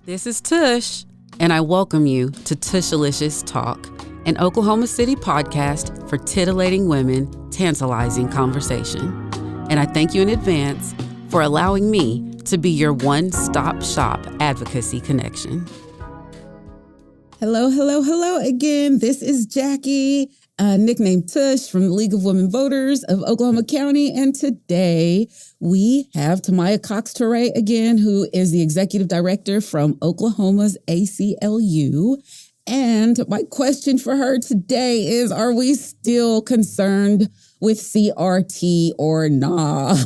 This is Tush, and I welcome you to Tushalicious Talk, an Oklahoma City podcast for titillating women, tantalizing conversation. And I thank you in advance for allowing me to be your one-stop shop advocacy connection. Hello again. This is Jackie, nicknamed Tush from the League of Women Voters of Oklahoma County. And today we have Tamya Cox-Toure again, who is the executive director from Oklahoma's ACLU. And my question for her today is, are we still concerned with CRT or not?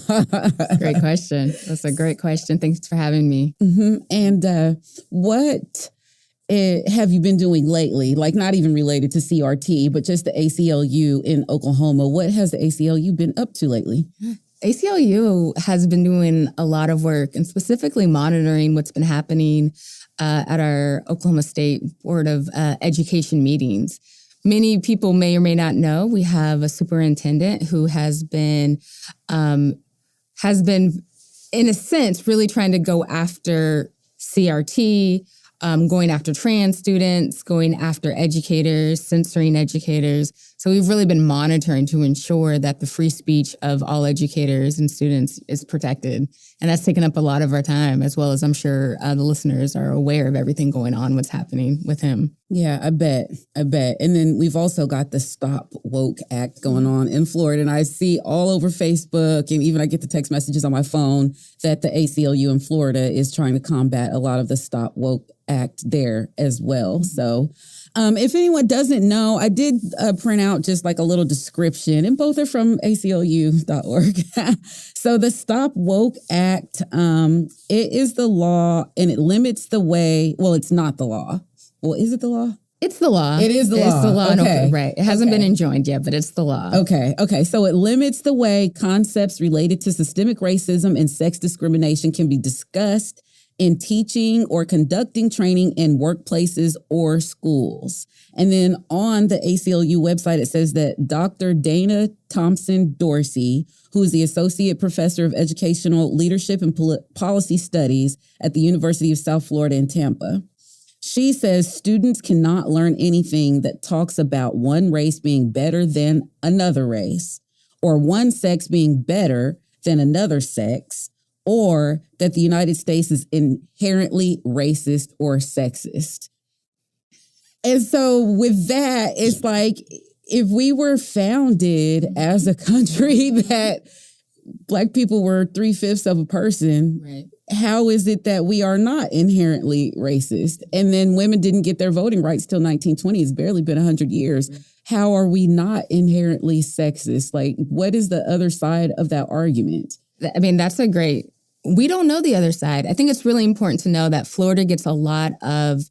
Great question. That's a great question. Thanks for having me. Mm-hmm. And what have you been doing lately? Like, not even related to CRT, but just the ACLU in Oklahoma. What has the ACLU been up to lately? ACLU has been doing a lot of work and specifically monitoring what's been happening at our Oklahoma State Board of Education meetings. Many people may or may not know we have a superintendent who has been, in a sense, really trying to go after CRT, going after trans students, going after educators, censoring educators. So we've really been monitoring to ensure that the free speech of all educators and students is protected. And that's taken up a lot of our time, as well as I'm sure the listeners are aware of everything going on, what's happening with him. Yeah, I bet. And then we've also got the Stop Woke Act going on in Florida. And I see all over Facebook, and even I get the text messages on my phone that the ACLU in Florida is trying to combat a lot of the Stop Woke Act there as well. So if anyone doesn't know, I did print out just like a little description, and both are from ACLU.org. So the Stop Woke Act, it is the law, and it limits the way, well, it's not the law. Well, is it the law? It's the law. It is the law. It's the law. Okay. Right. It hasn't been enjoined yet, but it's the law. Okay. So it limits the way concepts related to systemic racism and sex discrimination can be discussed in teaching or conducting training in workplaces or schools. And then on the ACLU website, it says that Dr. Dana Thompson Dorsey, who is the Associate Professor of Educational Leadership and Policy Studies at the University of South Florida in Tampa, she says students cannot learn anything that talks about one race being better than another race, or one sex being better than another sex, or that the United States is inherently racist or sexist. And so with that, it's like, if we were founded as a country that Black people were 3/5 of a person, Right. How is it that we are not inherently racist? And then women didn't get their voting rights till 1920. It's barely been 100 years. Right. How are we not inherently sexist? Like, what is the other side of that argument? I mean, we don't know the other side. I think it's really important to know that Florida gets a lot of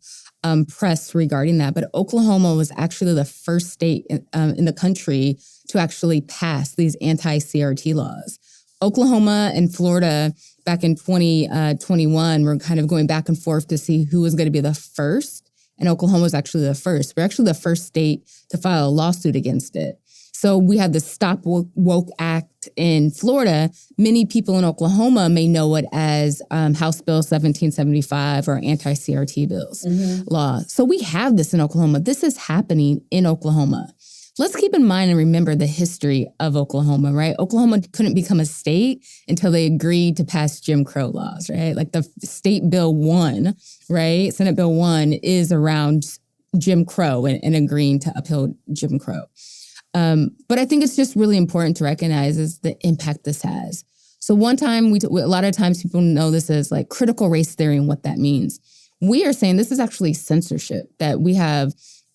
press regarding that, but Oklahoma was actually the first state in the country to actually pass these anti-CRT laws. Oklahoma and Florida back in 2021 were kind of going back and forth to see who was going to be the first, and Oklahoma was actually the first. We're actually the first state to file a lawsuit against it. So we have the Stop Woke Act in Florida. Many people in Oklahoma may know it as House Bill 1775 or anti-CRT bills law. So we have this in Oklahoma. This is happening in Oklahoma. Let's keep in mind and remember the history of Oklahoma, right? Oklahoma couldn't become a state until they agreed to pass Jim Crow laws, right? Like the State Bill 1, right? Senate Bill 1 is around Jim Crow and agreeing to uphold Jim Crow. But I think it's just really important to recognize is the impact this has. So a lot of times people know this as like critical race theory and what that means. We are saying this is actually censorship, that we have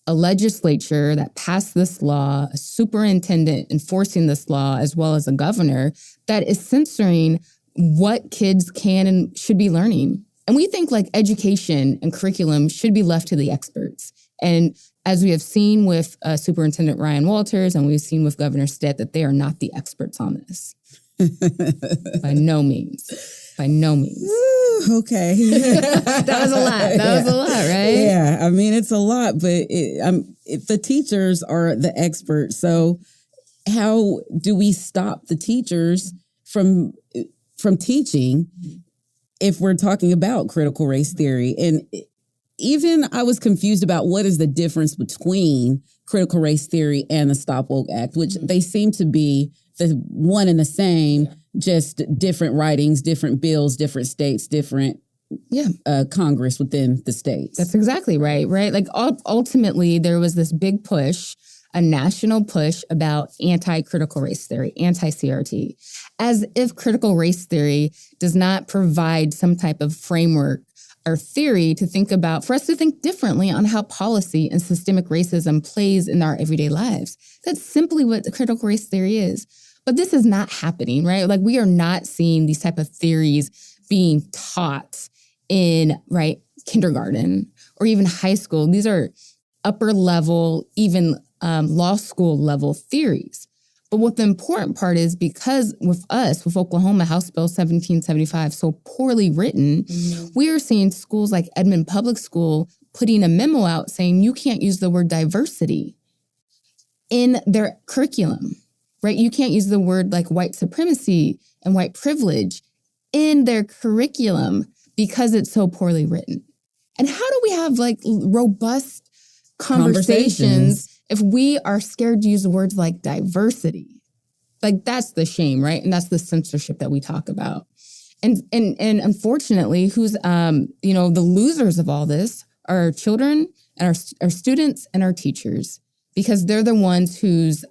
a legislature that passed this law, a superintendent enforcing this law, as well as a governor that is censoring what kids can and should be learning. And we think like education and curriculum should be left to the experts. And as we have seen with Superintendent Ryan Walters, and we've seen with Governor Stitt, that they are not the experts on this. By no means. Ooh, okay. That was a lot, right? Yeah, I mean, it's a lot, but the teachers are the experts. So how do we stop the teachers from teaching if we're talking about critical race theory, and even I was confused about what is the difference between critical race theory and the Stop Woke Act, which they seem to be the one and the same, just different writings, different bills, different states, different Congress within the states. That's exactly right. Like ultimately, there was this big push, a national push about anti-critical race theory, anti-CRT, as if critical race theory does not provide some type of framework or theory to think about, for us to think differently on how policy and systemic racism plays in our everyday lives. That's simply what the critical race theory is. But this is not happening, right? Like, we are not seeing these type of theories being taught in, kindergarten or even high school. These are upper level, even law school level theories. But what the important part is, because with Oklahoma, House Bill 1775, so poorly written, we are seeing schools like Edmond Public School putting a memo out saying you can't use the word diversity in their curriculum, right? You can't use the word like white supremacy and white privilege in their curriculum because it's so poorly written. And how do we have like robust conversations if we are scared to use words like diversity? Like, that's the shame, right? And that's the censorship that we talk about. And unfortunately, who's the losers of all this are our children and our students and our teachers, because they're the ones whose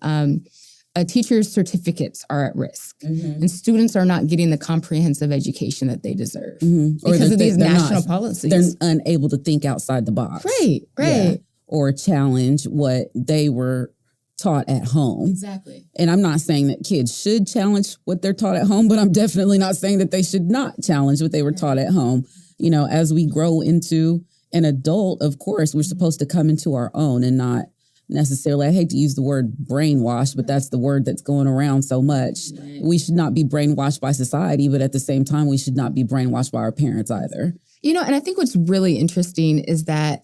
teachers' certificates are at risk, and students are not getting the comprehensive education that they deserve because of these national policies. They're unable to think outside the box. Right. Yeah. Or challenge what they were taught at home. Exactly. And I'm not saying that kids should challenge what they're taught at home, but I'm definitely not saying that they should not challenge what they were taught at home. You know, as we grow into an adult, of course, we're supposed to come into our own and not necessarily, I hate to use the word brainwash, but that's the word that's going around so much. Right. We should not be brainwashed by society, but at the same time, we should not be brainwashed by our parents either. You know, and I think what's really interesting is that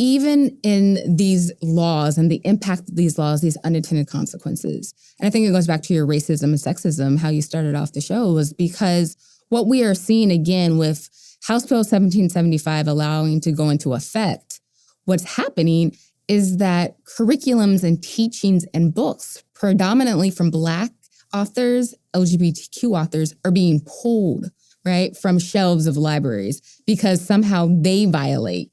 even in these laws and the impact of these laws, these unintended consequences. And I think it goes back to your racism and sexism, how you started off the show, was because what we are seeing again with House Bill 1775 allowing to go into effect, what's happening is that curriculums and teachings and books, predominantly from Black authors, LGBTQ authors, are being pulled, right, from shelves of libraries because somehow they violate.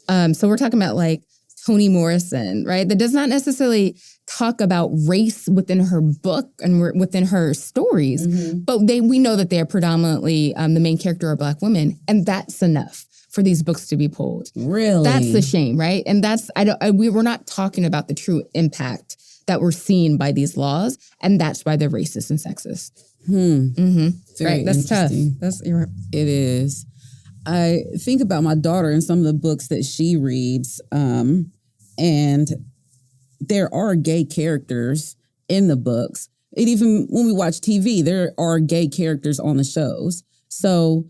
So we're talking about like Toni Morrison, right? That does not necessarily talk about race within her book and within her stories, but we know that they are predominantly the main character are Black women, and that's enough for these books to be pulled. Really? That's the shame, right? And that's we're not talking about the true impact that we're seeing by these laws, and that's why they're racist and sexist. Right? That's tough. It is. I think about my daughter and some of the books that she reads, and there are gay characters in the books. And even when we watch TV, there are gay characters on the shows. So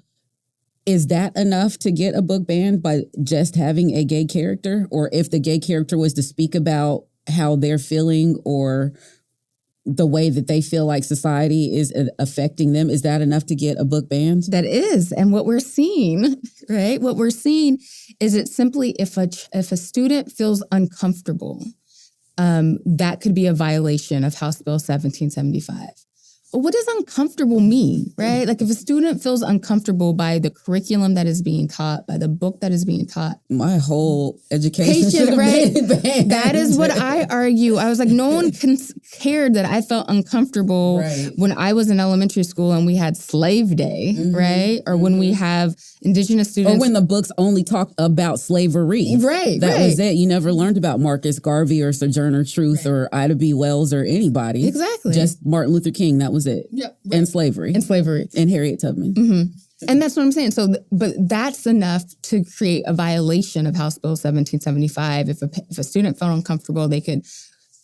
is that enough to get a book banned by just having a gay character? Or if the gay character was to speak about how they're feeling or the way that they feel like society is affecting them, is that enough to get a book banned? That is. And what we're seeing, right? What we're seeing is it simply if a student feels uncomfortable, that could be a violation of House Bill 1775. But what does uncomfortable mean, right? Like if a student feels uncomfortable by the curriculum that is being taught, by the book that is being taught. My whole education should have been banned. That is what I argue. I was like, no one cared that I felt uncomfortable when I was in elementary school and we had Slave Day, right? Or when we have Indigenous students. Or when the books only talked about slavery. Right, That was it. You never learned about Marcus Garvey or Sojourner Truth or Ida B. Wells or anybody. Exactly. Just Martin Luther King. That was it. Yep. And slavery. And Harriet Tubman. And that's what I'm saying. So, but that's enough to create a violation of House Bill 1775. If a student felt uncomfortable, they could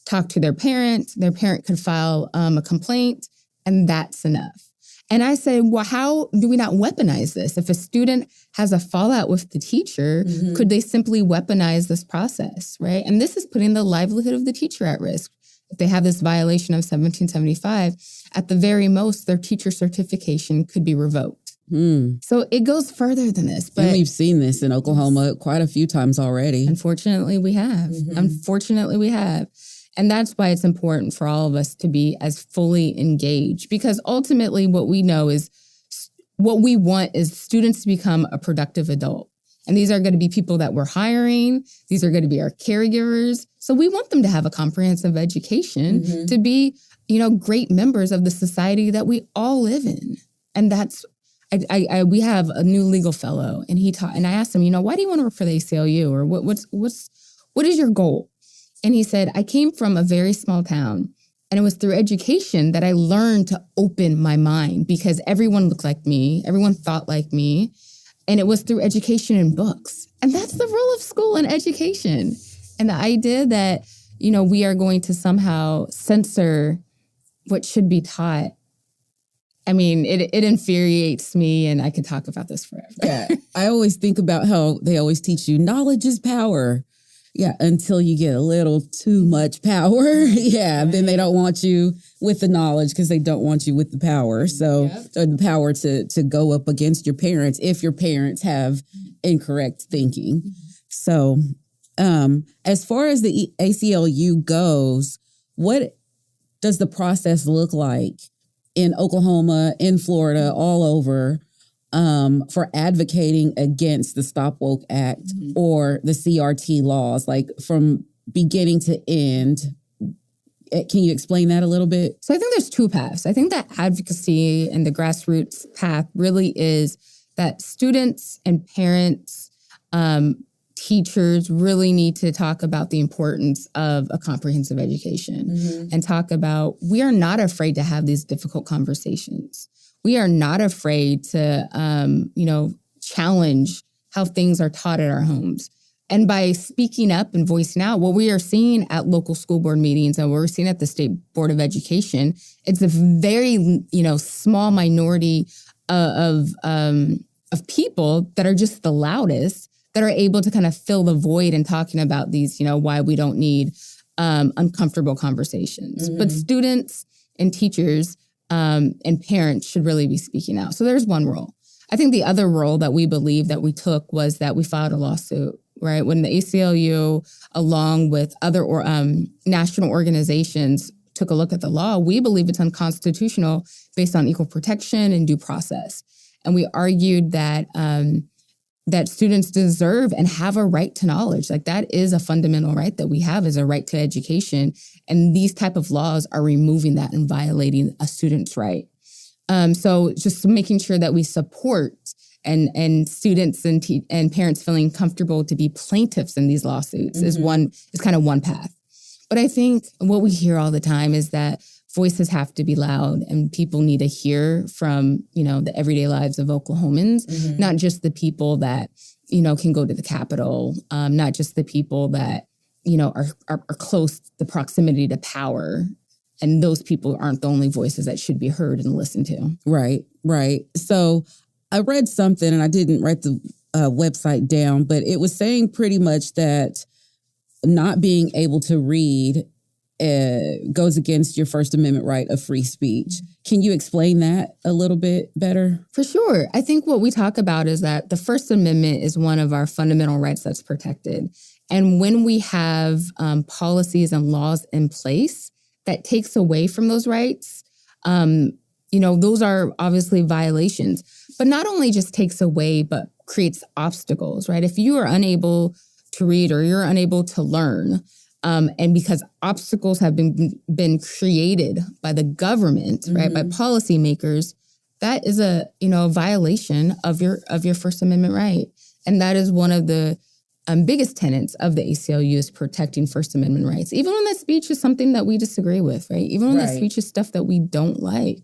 talk to their parent. Their parent could file a complaint, and that's enough. And I say, well, how do we not weaponize this? If a student has a fallout with the teacher, could they simply weaponize this process, right? And this is putting the livelihood of the teacher at risk. If they have this violation of 1775, at the very most, their teacher certification could be revoked. So it goes further than this. But and we've seen this in Oklahoma quite a few times already. Unfortunately, we have. And that's why it's important for all of us to be as fully engaged, because ultimately what we know is what we want is students to become a productive adult. And these are going to be people that we're hiring. These are going to be our caregivers. So we want them to have a comprehensive education to be, great members of the society that we all live in. And that's, we have a new legal fellow, and he taught, and I asked him, why do you want to work for the ACLU, or what is your goal? And he said, I came from a very small town, and it was through education that I learned to open my mind, because everyone looked like me, everyone thought like me, and it was through education and books. And that's the role of school and education. And the idea that, we are going to somehow censor what should be taught, I mean, it infuriates me, and I could talk about this forever. Yeah, I always think about how they always teach you knowledge is power. Yeah, until you get a little too much power. Yeah, then they don't want you with the knowledge because they don't want you with the power. So the power to go up against your parents if your parents have incorrect thinking. So as far as the ACLU goes, what does the process look like in Oklahoma, in Florida, all over, for advocating against the Stop Woke Act or the CRT laws, like from beginning to end? Can you explain that a little bit? So I think there's two paths. I think that advocacy and the grassroots path really is that students and parents, teachers really need to talk about the importance of a comprehensive education and talk about, we are not afraid to have these difficult conversations. We are not afraid to, challenge how things are taught at our homes. And by speaking up and voicing out, what we are seeing at local school board meetings and what we're seeing at the State Board of Education, it's a very, small minority of people that are just the loudest, that are able to kind of fill the void and talking about these, why we don't need uncomfortable conversations. But students and teachers and parents should really be speaking out. So there's one role. I think the other role that we believe that we took was that we filed a lawsuit, right? When the ACLU, along with other national organizations, took a look at the law, we believe it's unconstitutional based on equal protection and due process. And we argued that that students deserve and have a right to knowledge. Like, that is a fundamental right that we have, is a right to education. And these type of laws are removing that and violating a student's right. So just making sure that we support and students and parents feeling comfortable to be plaintiffs in these lawsuits is kind of one path. But I think what we hear all the time is that voices have to be loud, and people need to hear from, the everyday lives of Oklahomans, not just the people that, can go to the Capitol, not just the people that, are close, the proximity to power. And those people aren't the only voices that should be heard and listened to. Right. So I read something, and I didn't write the website down, but it was saying pretty much that not being able to read goes against your First Amendment right of free speech. Can you explain that a little bit better? For sure. I think what we talk about is that the First Amendment is one of our fundamental rights that's protected. And when we have policies and laws in place that takes away from those rights, those are obviously violations. But not only just takes away, but creates obstacles, right? If you are unable to read or you're unable to learn, and because obstacles have been created by the government, right, by policymakers, that is a violation of your First Amendment right. And that is one of the biggest tenets of the ACLU, is protecting First Amendment rights, even when that speech is something that we disagree with, right? Even when that speech is stuff that we don't like,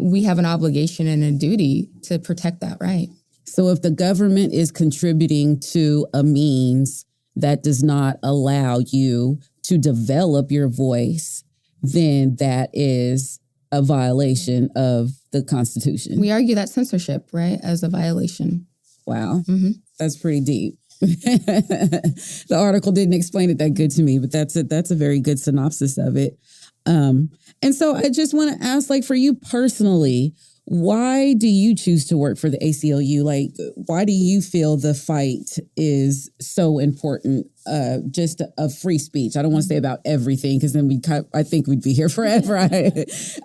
we have an obligation and a duty to protect that right. So if the government is contributing to a means that does not allow you to develop your voice, then that is a violation of the Constitution. We argue that censorship, right, as a violation. Wow. That's pretty deep. The article didn't explain it that good to me, but that's a very good synopsis of it. And so I just want to ask, like, for you personally, Why do you choose to work for the ACLU? Like, why do you feel the fight is so important? Just of free speech. I don't want to say about everything because then I think we'd be here forever.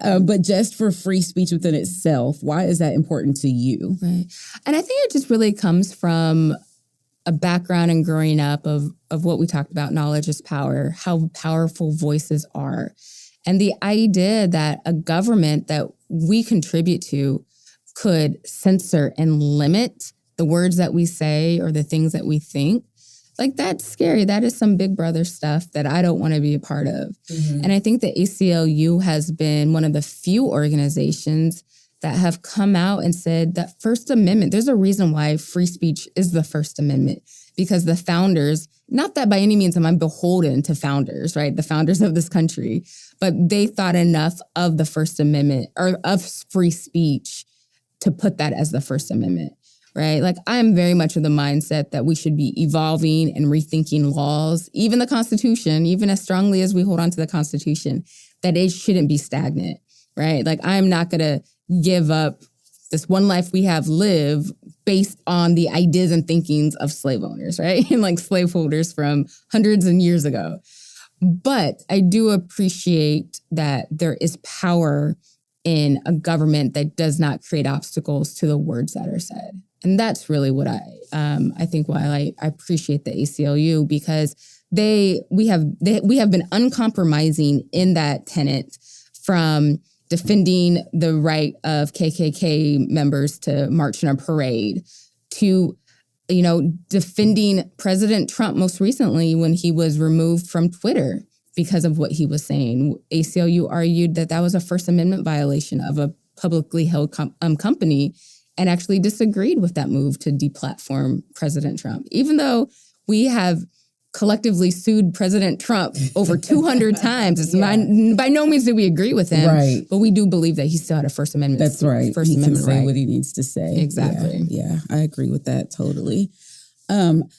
But just for free speech within itself, why is that important to you? Right. And I think it just really comes from a background and growing up of what we talked about, knowledge is power, how powerful voices are. And the idea that a government that we contribute to could censor and limit the words that we say or the things that we think, like that's scary. That is some big brother stuff that I don't want to be a part of. Mm-hmm. And I think the ACLU has been one of the few organizations that have come out and said that First Amendment, there's a reason why free speech is the First Amendment, because the founders, not that by any means am I beholden to founders, right? The founders of this country, but they thought enough of the First Amendment or of free speech to put that as the First Amendment, right? Like I'm very much of the mindset that we should be evolving and rethinking laws, even the Constitution, even as strongly as we hold on to the Constitution, that it shouldn't be stagnant, right? Like I'm not going to give up this one life we have live based on the ideas and thinkings of slave owners, right? And like slaveholders from hundreds of years ago. But I do appreciate that there is power in a government that does not create obstacles to the words that are said. And that's really what I think why I appreciate the ACLU, because we have been uncompromising in that tenet, from defending the right of KKK members to march in a parade, to, defending President Trump most recently when he was removed from Twitter because of what he was saying. ACLU argued that was a First Amendment violation of a publicly held company, and actually disagreed with that move to deplatform President Trump, even though we have collectively sued President Trump over 200 times. It's by no means do we agree with him, right? But we do believe that he still had a First Amendment. That's right. First he Amendment can say right. what he needs to say. Exactly. Yeah, I agree with that totally.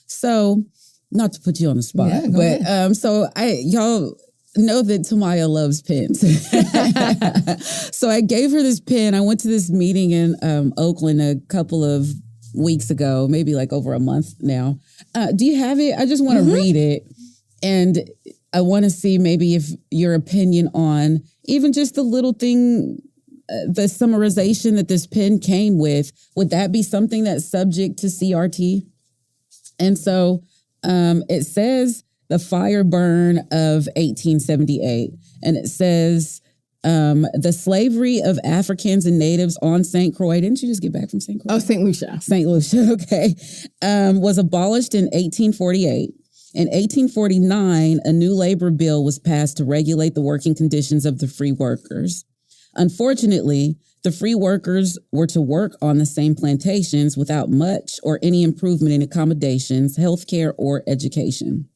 So not to put you on the spot, but so y'all know that Tamya loves pens. So I gave her this pen. I went to this meeting in Oakland a couple of weeks ago, maybe like over a month now. Do you have it? I just want to read it. And I want to see maybe if your opinion on even just the little thing, the summarization that this pen came with, would that be something that's subject to CRT? And so it says the fire burn of 1878. And it says the slavery of Africans and natives on St. Croix. Didn't you just get back from St. Croix? Oh, St. Lucia. St. Lucia, okay. Was abolished in 1848. In 1849, a new labor bill was passed to regulate the working conditions of the free workers. Unfortunately, the free workers were to work on the same plantations without much or any improvement in accommodations, healthcare, or education.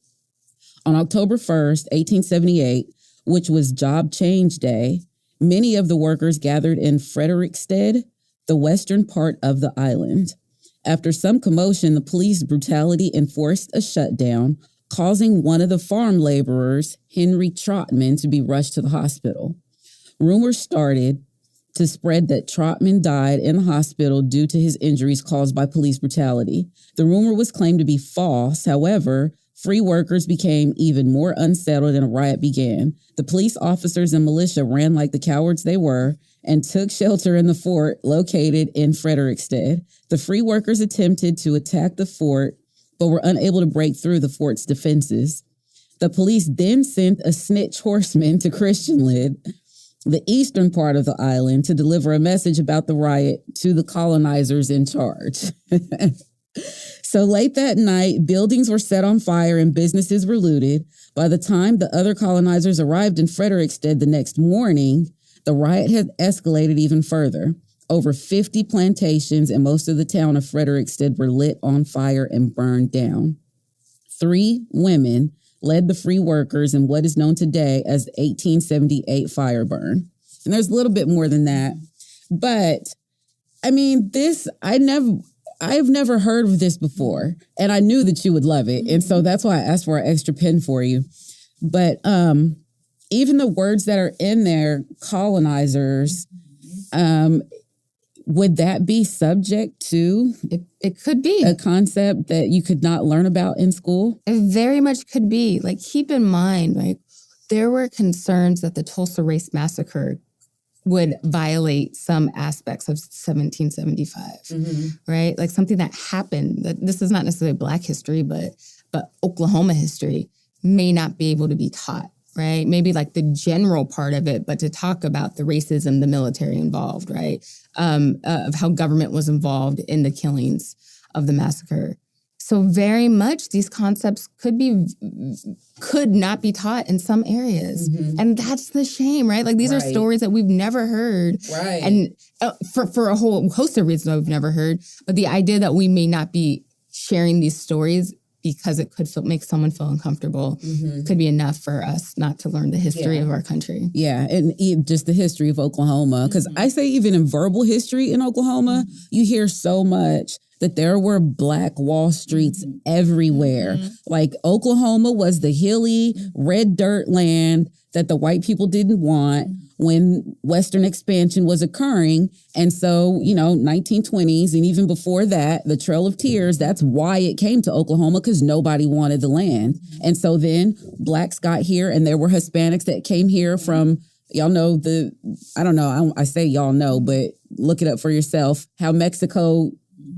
On October 1st, 1878, which was Job Change Day, many of the workers gathered in Frederickstead, the western part of the island. After some commotion, the police brutality enforced a shutdown, causing one of the farm laborers, Henry Trotman, to be rushed to the hospital. Rumors started to spread that Trotman died in the hospital due to his injuries caused by police brutality. The rumor was claimed to be false. However, free workers became even more unsettled and a riot began. The police officers and militia ran like the cowards they were and took shelter in the fort located in Frederickstead. The free workers attempted to attack the fort, but were unable to break through the fort's defenses. The police then sent a snitch horseman to Christianlid, the eastern part of the island, to deliver a message about the riot to the colonizers in charge. So late that night, buildings were set on fire and businesses were looted. By the time the other colonizers arrived in Frederickstead the next morning, the riot had escalated even further. Over 50 plantations and most of the town of Frederickstead were lit on fire and burned down. 3 women led the free workers in what is known today as the 1878 fire burn. And there's a little bit more than that. But, I mean, I've never heard of this before, and I knew that you would love it. And so that's why I asked for an extra pen for you. But even the words that are in there, colonizers, would that be subject to It could be a concept that you could not learn about in school? It very much could be. Like, keep in mind, like, there were concerns that the Tulsa Race Massacre would violate some aspects of 1775, right? Like something that happened. This is not necessarily Black history, but Oklahoma history may not be able to be taught, right? Maybe like the general part of it, but to talk about the racism, the military involved, right? Of how government was involved in the killings of the massacre. So very much these concepts could not be taught in some areas. And that's the shame, right? Like these are stories that we've never heard. Right. And for a whole host of reasons we've never heard. But the idea that we may not be sharing these stories because it could make someone feel uncomfortable could be enough for us not to learn the history of our country. Yeah, and just the history of Oklahoma. Because I say even in verbal history in Oklahoma, you hear so much that there were Black Wall Streets everywhere. Like Oklahoma was the hilly, red dirt land that the white people didn't want when Western expansion was occurring. And so, 1920s and even before that, the Trail of Tears, that's why it came to Oklahoma, because nobody wanted the land. And so then Blacks got here and there were Hispanics that came here from, y'all know I say y'all know, but look it up for yourself, how Mexico,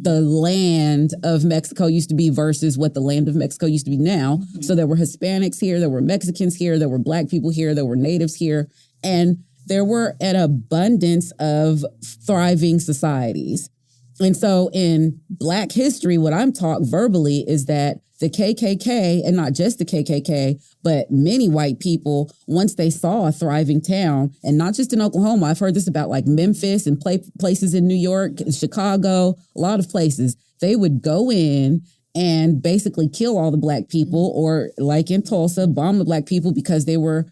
the land of Mexico used to be versus what the land of Mexico used to be now. So there were Hispanics here, there were Mexicans here, there were Black people here, there were natives here, and there were an abundance of thriving societies. And so in Black history, what I'm taught verbally is that the KKK, and not just the KKK, but many white people, once they saw a thriving town, and not just in Oklahoma, I've heard this about like Memphis and places in New York, Chicago, a lot of places, they would go in and basically kill all the Black people, or like in Tulsa, bomb the Black people because they were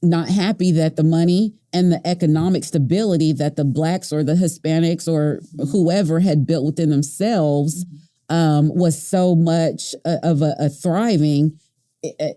not happy that the money and the economic stability that the Blacks or the Hispanics or whoever had built within themselves was so much of a thriving,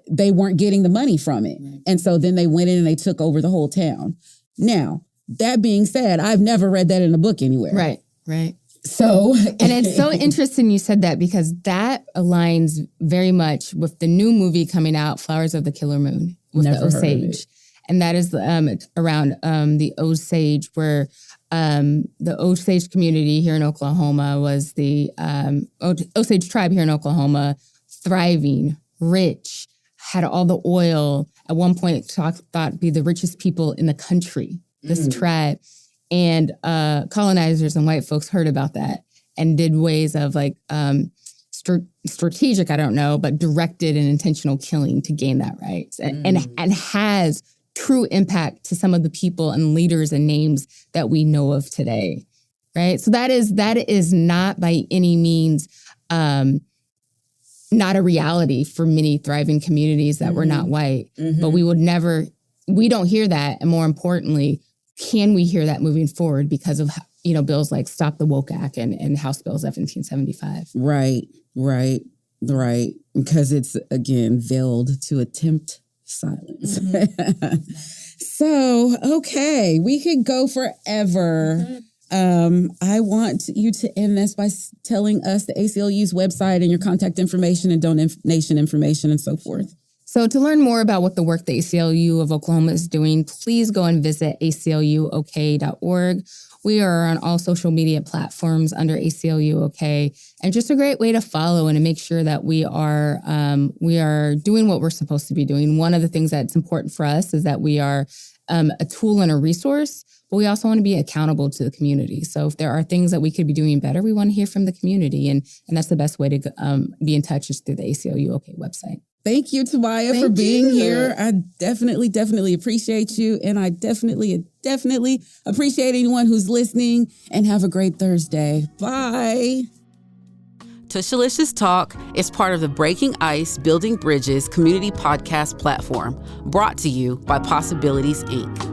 they weren't getting the money from it. And so then they went in and they took over the whole town. Now, that being said, I've never read that in a book anywhere. Right. So, and it's so interesting you said that, because that aligns very much with the new movie coming out, Flowers of the Killer Moon, with the Osage. And that is around the Osage, where the Osage community here in Oklahoma was the Osage tribe here in Oklahoma, thriving, rich, had all the oil. At one point, thought be the richest people in the country, this tribe. And colonizers and white folks heard about that and did ways of like strategic, I don't know, but directed and intentional killing to gain that right. And has true impact to some of the people and leaders and names that we know of today, right? So that is not by any means not a reality for many thriving communities that were not white. But we don't hear that. And more importantly, can we hear that moving forward because of, bills like Stop the Woke Act and House Bill 1775? Right. Because it's, again, veiled to attempt silence. So, okay, we could go forever. I want you to end this by telling us the ACLU's website and your contact information and donation information and so forth. So to learn more about what the work the ACLU of Oklahoma is doing, please go and visit acluok.org. We are on all social media platforms under ACLU OK, and just a great way to follow and to make sure that we are doing what we're supposed to be doing. One of the things that's important for us is that we are a tool and a resource, but we also want to be accountable to the community. So if there are things that we could be doing better, we want to hear from the community, and that's the best way to be in touch is through the ACLU OK website. Thank you, Tamya, for being here. I definitely appreciate you. And I definitely appreciate anyone who's listening. And have a great Thursday. Bye. Tushalicious Talk is part of the Breaking Ice, Building Bridges community podcast platform, brought to you by Possibilities, Inc.